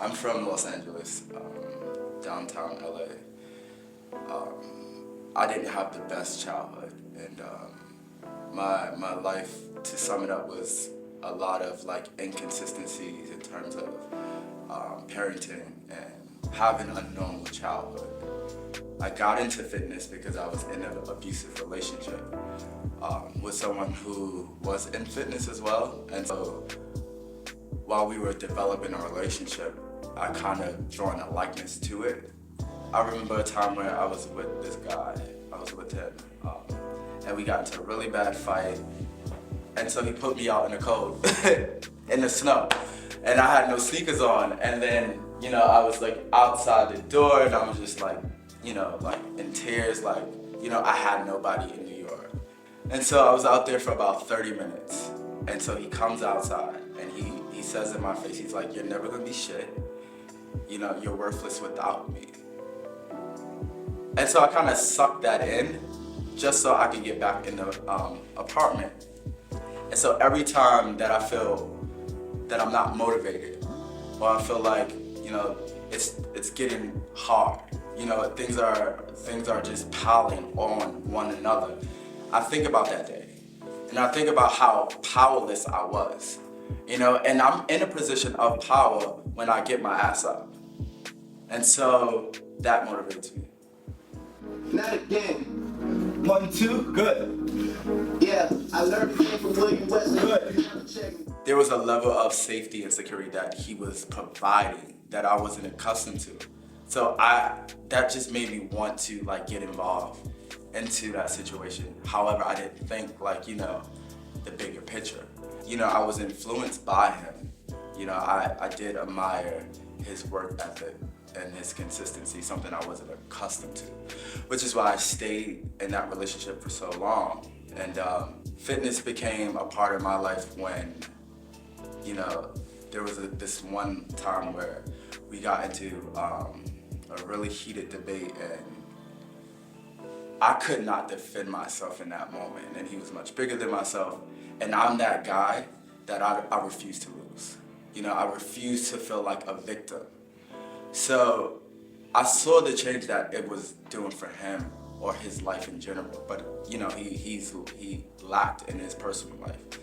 I'm from Los Angeles, downtown LA. I didn't have the best childhood, and my life, to sum it up, was a lot of like inconsistencies in terms of parenting and having a normal childhood. I got into fitness because I was in an abusive relationship with someone who was in fitness as well, and so while we were developing our relationship, I kind of drawn a likeness to it. I remember a time where I was with this guy, I was with him, and we got into a really bad fight, and so he put me out in the cold, in the snow, and I had no sneakers on, and then, you know, I was like outside the door, and I was just like, you know, like in tears, like, you know, I had nobody in New York. And so I was out there for about 30 minutes, and so he comes outside, and he says in my face, he's like, "You're never gonna be shit, you know, you're worthless without me." And so I kind of sucked that in just so I could get back in the apartment. And so every time that I feel that I'm not motivated, or I feel like, you know, it's getting hard, you know, things are just piling on one another, I think about that day. And I think about how powerless I was, you know, and I'm in a position of power when I get my ass up. And so that motivates me. Not again. 1, 2, good. Yeah, I learned from William West. Good. There was a level of safety and security that he was providing that I wasn't accustomed to. So that just made me want to like get involved into that situation. However, I didn't think like, you know, the bigger picture. You know, I was influenced by him. You know, I did admire his work ethic and his consistency, something I wasn't accustomed to, which is why I stayed in that relationship for so long. And fitness became a part of my life when, you know, there was this one time where we got into a really heated debate, and I could not defend myself in that moment, and he was much bigger than myself, and I'm that guy that I refuse to lose. You know, I refuse to feel like a victim. So I saw the change that it was doing for him or his life in general, but you know, he lacked in his personal life.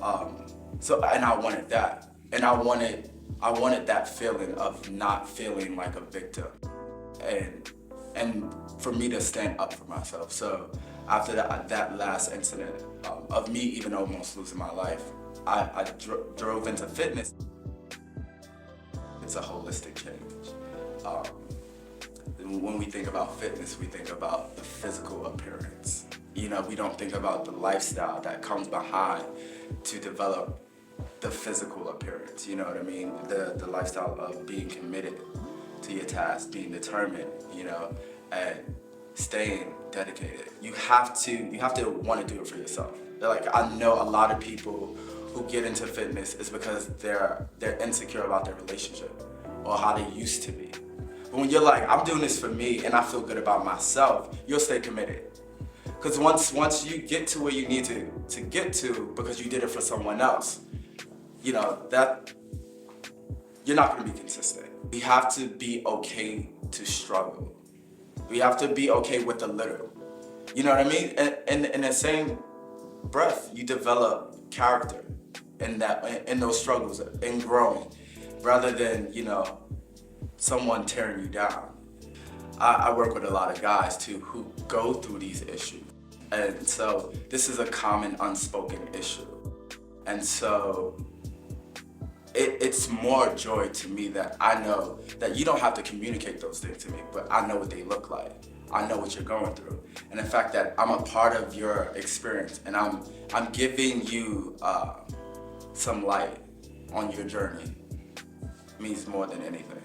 And I wanted that, and I wanted that feeling of not feeling like a victim, and for me to stand up for myself. So after that last incident of me even almost losing my life, I drove into fitness. It's a holistic change. When we think about fitness, we think about the physical appearance. You know, we don't think about the lifestyle that comes behind to develop the physical appearance. You know what I mean? The lifestyle of being committed to your task, being determined, you know, and staying dedicated. You have to want to do it for yourself. Like, I know a lot of people who get into fitness is because they're insecure about their relationship or how they used to be. But when you're like, I'm doing this for me and I feel good about myself, you'll stay committed. Because once you get to where you need to get to because you did it for someone else, you know, that you're not going to be consistent. We have to be okay to struggle. We have to be okay with the little. You know what I mean? And in the same breath, you develop character in those struggles, in growing, rather than, you know, someone tearing you down. I work with a lot of guys too who go through these issues. And so this is a common unspoken issue. And so it's more joy to me that I know that you don't have to communicate those things to me, but I know what they look like. I know what you're going through. And the fact that I'm a part of your experience and I'm giving you some light on your journey means more than anything.